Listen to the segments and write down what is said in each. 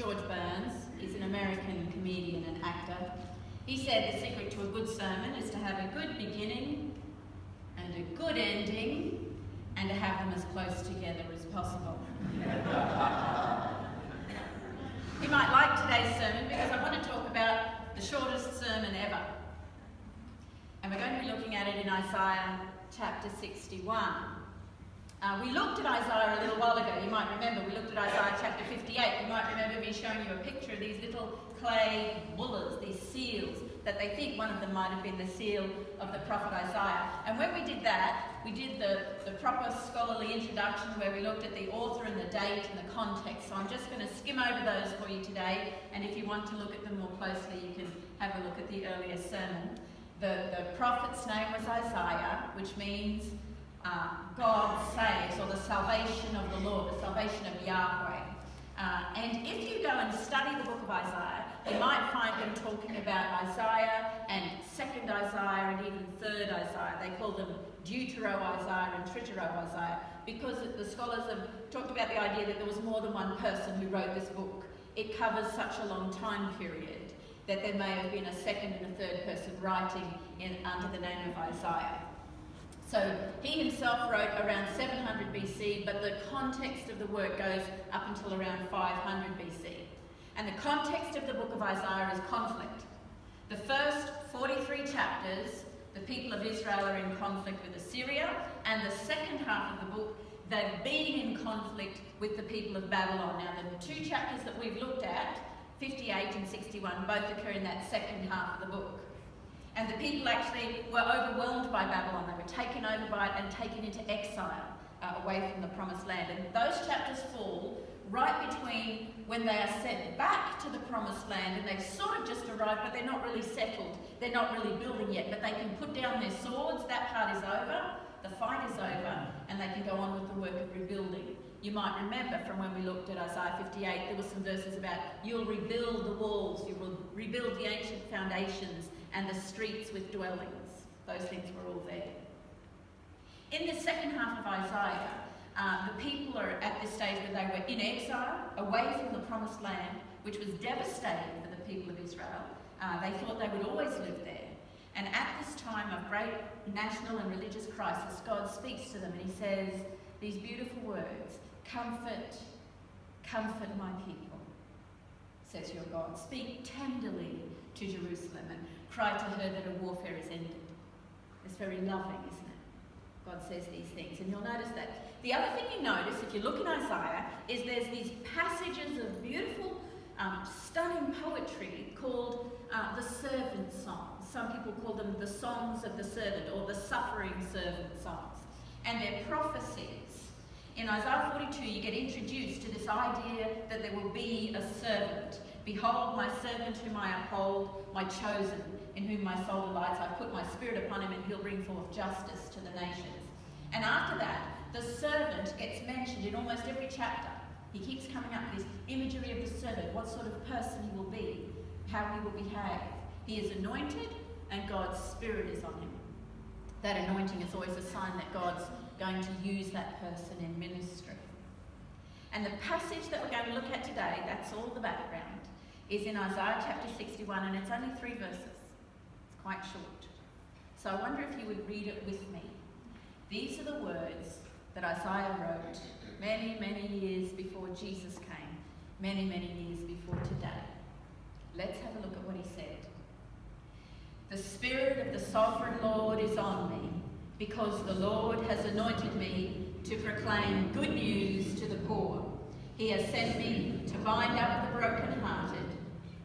George Burns. He's an American comedian and actor. He said the secret to a good sermon is to have a good beginning and a good ending and to have them as close together as possible. You might like today's sermon because I want to talk about the shortest sermon ever. And we're going to be looking at it in Isaiah chapter 61. We looked at Isaiah a little while ago. You might remember we looked at Isaiah chapter 58. You might remember me showing you a picture of these little clay bullers, these seals, that they think one of them might have been the seal of the prophet Isaiah. And when we did that, we did the proper scholarly introduction where we looked at the author and the date and the context. So I'm just going to skim over those for you today. And if you want to look at them more closely, you can have a look at the earlier sermon. The prophet's name was Isaiah, which means God saves, or the salvation of the Lord, the salvation of Yahweh. And if you go and study the book of Isaiah, you might find them talking about Isaiah and 2nd Isaiah and even 3rd Isaiah. They call them Deutero-Isaiah and Tritero-Isaiah because the scholars have talked about the idea that there was more than one person who wrote this book. It covers such a long time period that there may have been a second and a third person writing under the name of Isaiah. So he himself wrote around 700 BC, but the context of the work goes up until around 500 BC. And the context of the book of Isaiah is conflict. The first 43 chapters, the people of Israel are in conflict with Assyria, and the second half of the book, they've been in conflict with the people of Babylon. Now, the two chapters that we've looked at, 58 and 61, both occur in that second half of the book. And the people actually were overwhelmed by Babylon. They were taken over by it and taken into exile away from the promised land. And those chapters fall right between when they are sent back to the promised land and they've sort of just arrived, but they're not really settled. They're not really building yet, but they can put down their swords. That part is over. The fight is over, and they can go on with the work of rebuilding. You might remember from when we looked at Isaiah 58, there were some verses about you'll rebuild the walls, you will rebuild the ancient foundations and the streets with dwellings. Those things were all there. In the second half of Isaiah, the people are at this stage where they were in exile, away from the promised land, which was devastating for the people of Israel. They thought they would always live there. And at this time of great national and religious crisis, God speaks to them and he says these beautiful words, "Comfort, comfort my people, says your God. Speak tenderly to Jerusalem and cry to her that her warfare is ended." It's very loving, isn't it? God says these things, and you'll notice that. The other thing you notice, if you look in Isaiah, is there's these passages of beautiful, stunning poetry called the servant songs. Some people call them the songs of the servant or the suffering servant songs. And they're prophecies. In Isaiah 42, you get introduced to this idea that there will be a servant. "Behold, my servant whom I uphold, my chosen, in whom my soul delights. I put my spirit upon him, and he'll bring forth justice to the nations." And after that, the servant gets mentioned in almost every chapter. He keeps coming up with this imagery of the servant, what sort of person he will be, how he will behave. He is anointed, and God's spirit is on him. That anointing is always a sign that God's going to use that person in ministry. And the passage that we're going to look at today, that's all the background, is in Isaiah chapter 61, and it's only 3 verses. It's quite short. So I wonder if you would read it with me. These are the words that Isaiah wrote many, many years before Jesus came, many, many years before today. Let's have a look at what he said. "The Spirit of the Sovereign Lord is on me, because the Lord has anointed me to proclaim good news to the poor. He has sent me to bind up the brokenhearted,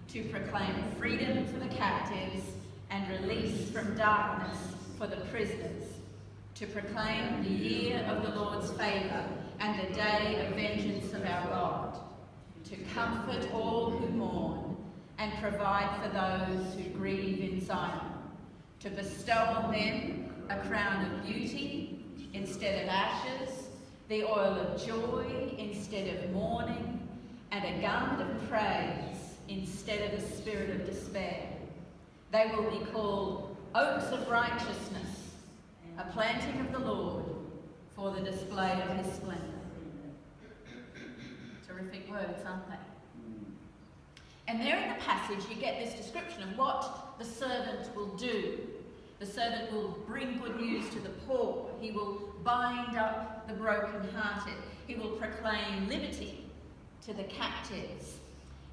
to proclaim freedom for the captives and release from darkness for the prisoners, to proclaim the year of the Lord's favour and the day of vengeance of our God, to comfort all who mourn and provide for those who grieve in Zion, to bestow on them a crown of beauty instead of ashes, the oil of joy instead of mourning, and a garment of praise instead of a spirit of despair. They will be called oaks of righteousness, a planting of the Lord for the display of his splendour." Terrific words, aren't they? And there in the passage you get this description of what the servant will do. The servant will bring good news to the poor. He will bind up the brokenhearted. He will proclaim liberty to the captives.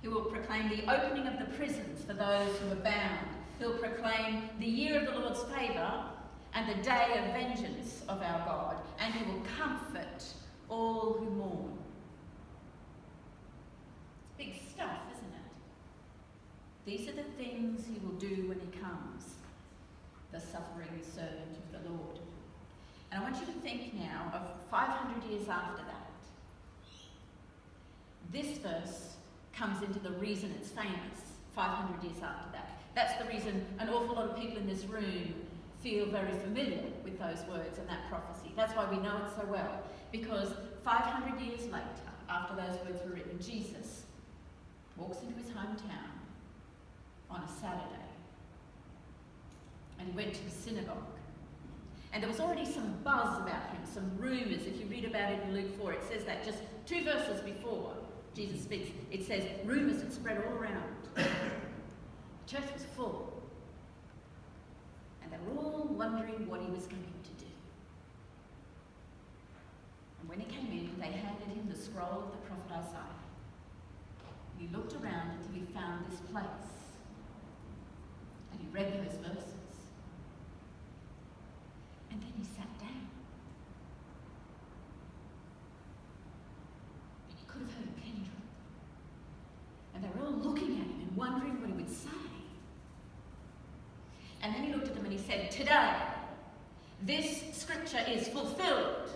He will proclaim the opening of the prisons for those who are bound. He'll proclaim the year of the Lord's favour and the day of vengeance of our God. And he will comfort all who mourn. It's big stuff, isn't it? These are the things he will do when he comes, the suffering servant of the Lord. And I want you to think now of 500 years after that. This verse comes into the reason it's famous 500 years after that. That's the reason an awful lot of people in this room feel very familiar with those words and that prophecy. That's why we know it so well. Because 500 years later, after those words were written, Jesus walks into his hometown on a Saturday. And he went to the synagogue. And there was already some buzz about him, some rumours. If you read about it in Luke 4, it says that just 2 verses before Jesus speaks. It says rumours had spread all around. The church was full. And they were all wondering what he was going to do. And when he came in, they handed him the scroll of the prophet Isaiah. And he looked around until he found this place. And he read those verses. And then he sat down. And he could have heard a pin drop. And they were all looking at him and wondering what he would say. And then he looked at them and he said, "Today, this scripture is fulfilled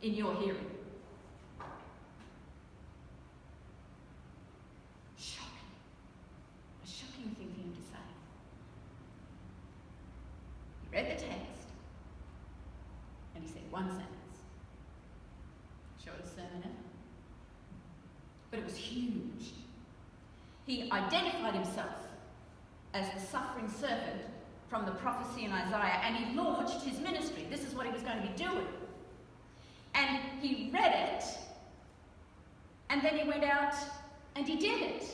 in your hearing." Shocking. A shocking thing for him to say. He read the text. And he said one sentence. Shortest sermon ever. But it was huge. He identified himself as the suffering servant from the prophecy in Isaiah, and he launched his ministry. This is what he was going to be doing. And he read it, and then he went out and he did it.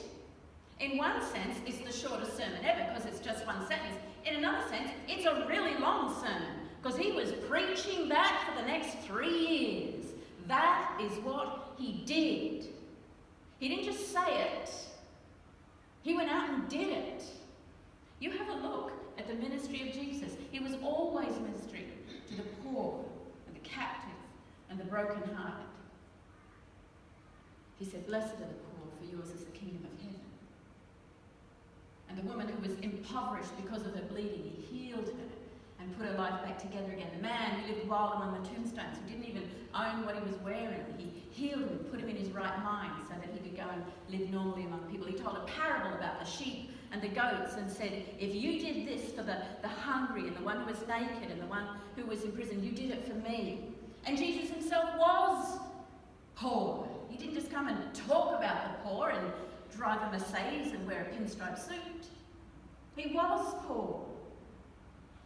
In one sense, it's the shortest sermon ever because it's just one sentence. In another sense, it's a really long sermon because he was preaching that for the next 3 years. That is what he did. He didn't just say it. He went out and did it. You have a look at the ministry of Jesus. He was always ministering to the poor and the captive and the brokenhearted. He said, "Blessed are the poor, for yours is the kingdom of heaven." And the woman who was impoverished because of her bleeding, he healed her and put her life back together again. The man who lived wild among the tombstones, who didn't even own what he was wearing, he healed him, put him in his right mind so that he could go and live normally among people. He told a parable about the sheep and the goats and said, if you did this for the hungry and the one who was naked and the one who was in prison, you did it for me. And Jesus himself was poor. He didn't just come and talk about the poor and drive a Mercedes and wear a pinstripe suit. He was poor.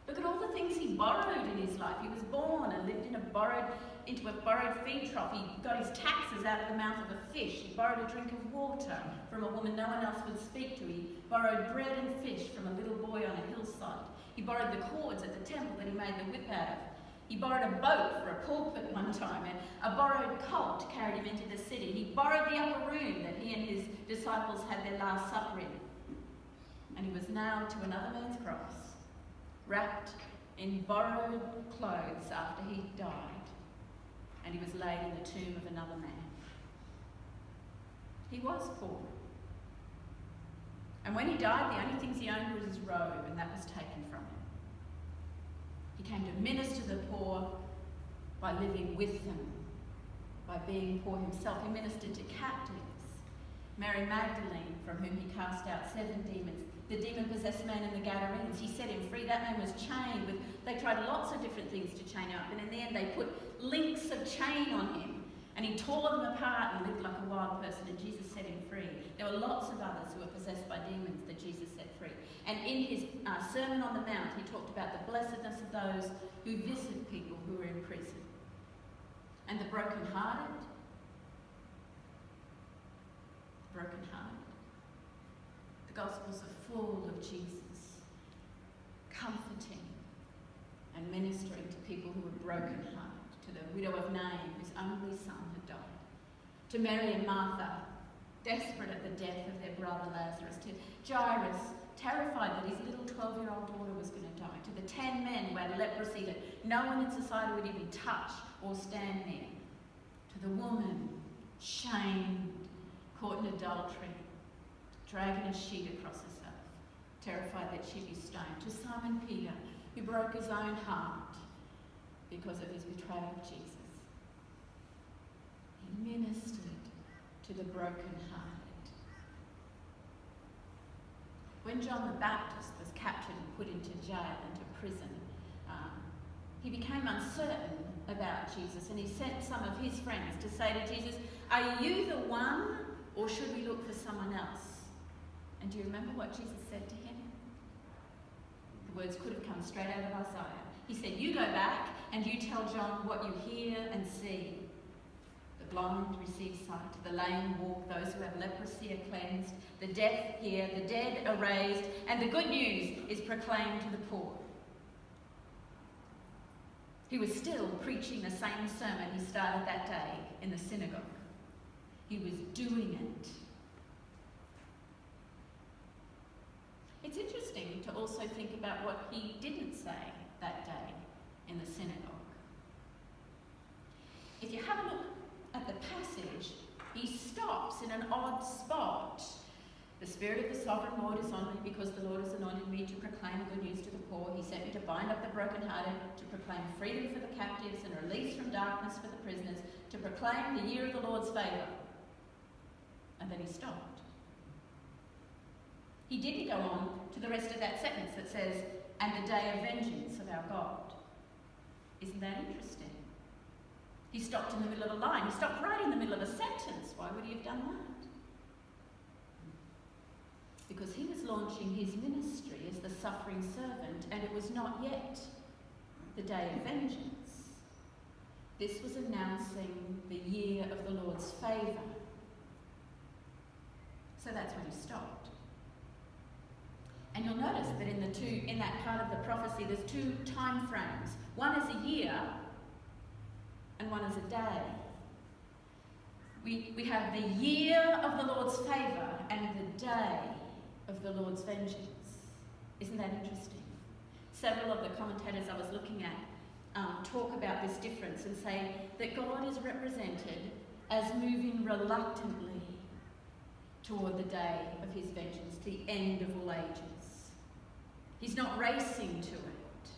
Look at all the things he borrowed in his life. He was born and lived into a borrowed feed trough. He got his taxes out of the mouth of a fish. He borrowed a drink of water from a woman no one else would speak to. He borrowed bread and fish from a little boy on a hillside. He borrowed the cords at the temple that he made the whip out of. He borrowed a boat for a pulpit one time, and a borrowed colt carried him into the city. He borrowed the upper room that he and his disciples had their last supper in. And he was nailed to another man's cross, wrapped in borrowed clothes after he died, and he was laid in the tomb of another man. He was poor. And when he died, the only things he owned was his robe, and that was taken from him. He came to minister to the poor by living with them, by being poor himself. He ministered to captives. Mary Magdalene, from whom he cast out 7 demons. The demon-possessed man in the Gadarenes, he set him free. That man was chained with, they tried lots of different things to chain him up, and in the end they put links of chain on him, and he tore them apart and lived like a wild person, and Jesus set him free. There were lots of others who were possessed by demons that Jesus set free. And in his Sermon on the Mount, he talked about the blessedness of those who visit people who are in prison. And the brokenhearted. Gospels are full of Jesus comforting and ministering to people who were brokenhearted, to the widow of Nain, whose only son had died, to Mary and Martha, desperate at the death of their brother Lazarus, to Jairus, terrified that his little 12-year-old daughter was going to die, to the 10 men who had leprosy that no one in society would even touch or stand near, to the woman, shamed, caught in adultery, dragging a sheet across herself, terrified that she'd be stoned, to Simon Peter, who broke his own heart because of his betrayal of Jesus. He ministered to the brokenhearted. When John the Baptist was captured and put into jail, into prison, he became uncertain about Jesus, and he sent some of his friends to say to Jesus, "Are you the one, or should we look for someone else?" And do you remember what Jesus said to him? The words could have come straight out of Isaiah. He said, "You go back and you tell John what you hear and see. The blind receive sight, the lame walk, those who have leprosy are cleansed, the deaf hear, the dead are raised, and the good news is proclaimed to the poor." He was still preaching the same sermon he started that day in the synagogue. He was doing it. It's interesting to also think about what he didn't say that day in the synagogue. If you have a look at the passage, he stops in an odd spot. "The Spirit of the Sovereign Lord is on me, because the Lord has anointed me to proclaim good news to the poor. He sent me to bind up the brokenhearted, to proclaim freedom for the captives and release from darkness for the prisoners, to proclaim the year of the Lord's favour." And then he stopped. He didn't go on to the rest of that sentence that says, "and the day of vengeance of our God." Isn't that interesting? He stopped in the middle of a line. He stopped right in the middle of a sentence. Why would he have done that? Because he was launching his ministry as the suffering servant, and it was not yet the day of vengeance. This was announcing the year of the Lord's favour. So that's when he stopped. And you'll notice that in that part of the prophecy, there's two time frames. One is a year, and one is a day. We have the year of the Lord's favour and the day of the Lord's vengeance. Isn't that interesting? Several of the commentators I was looking at talk about this difference and say that God is represented as moving reluctantly toward the day of his vengeance, the end of all ages. He's not racing to it.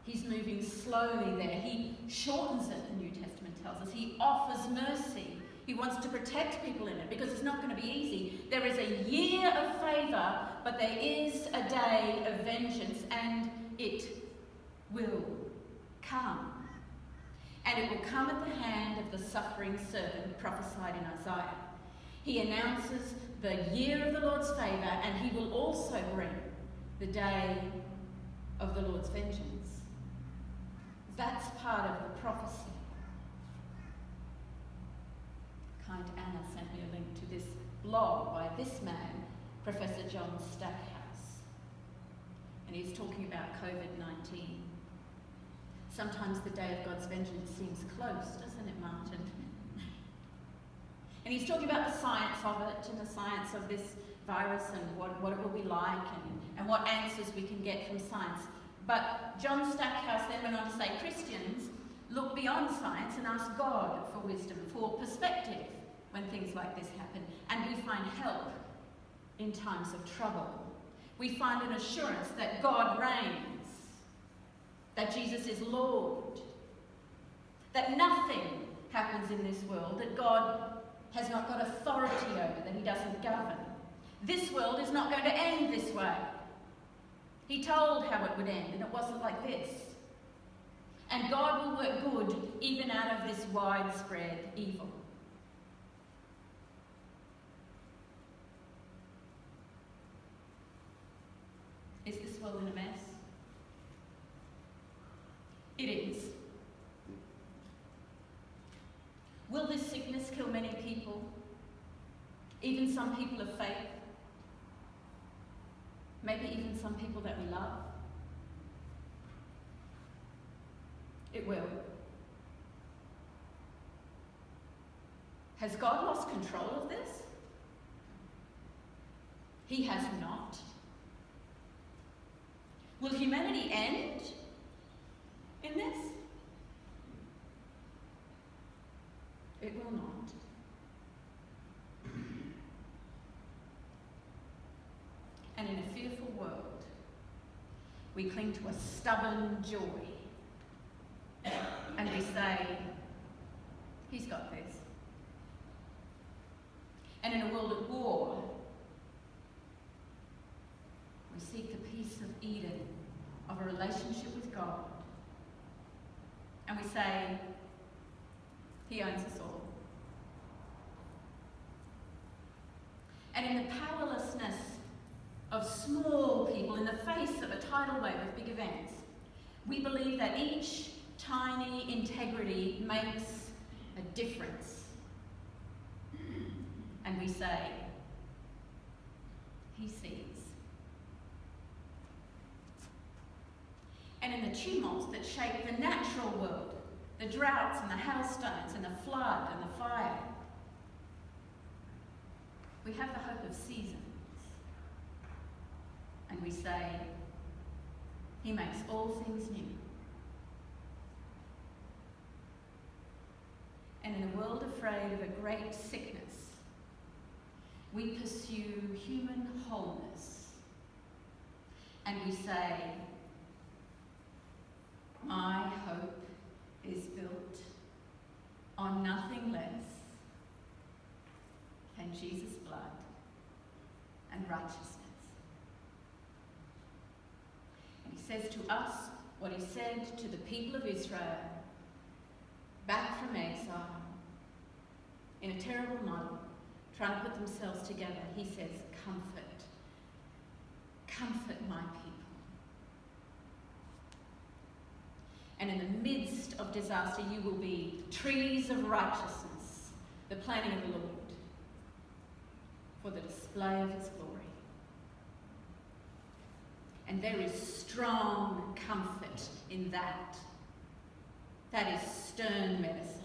He's moving slowly there. He shortens it, the New Testament tells us. He offers mercy. He wants to protect people in it because it's not going to be easy. There is a year of favour, but there is a day of vengeance, and it will come. And it will come at the hand of the suffering servant prophesied in Isaiah. He announces the year of the Lord's favour, and he will also bring the day of the Lord's vengeance. That's part of the prophecy. Kind Anna sent me a link to this blog by this man, Professor John Stackhouse. And he's talking about COVID-19. Sometimes the day of God's vengeance seems close, doesn't it, Martin? And he's talking about the science of it and the science of this virus and what it will be like and what answers we can get from science. But John Stackhouse then went on to say, Christians look beyond science and ask God for wisdom, for perspective when things like this happen. And we find help in times of trouble. We find an assurance that God reigns, that Jesus is Lord, that nothing happens in this world that God has not got authority over, that he doesn't govern. This world is not going to end this way. He told how it would end, and it wasn't like this. And God will work good even out of this widespread evil. Is this world in a mess? It is. Will this sickness kill many people? Even some people of faith? maybe even some people that we love. It will. Has God lost control of this? He has not. Will humanity end in this? It will not. And in a fearful world, we cling to a stubborn joy. And we say, He's got this. And in a world at war, we seek the peace of Eden, of a relationship with God. And we say, He owns us all. And in the powerlessness of small people in the face of a tidal wave of big events, we believe that each tiny integrity makes a difference. And we say, He sees. And in the tumults that shape the natural world, the droughts and the hailstones and the flood and the fire, we have the hope of seasons. And we say, He makes all things new. And in a world afraid of a great sickness, we pursue human wholeness. And we say, my hope is built on nothing less than Jesus' blood and righteousness. And He says to us what He said to the people of Israel back from exile in a terrible moment, trying to put themselves together. He says, comfort my people. And in the midst of disaster, you will be trees of righteousness, the planting of the Lord, for the display of His glory. And there is strong comfort in that. That is stern medicine.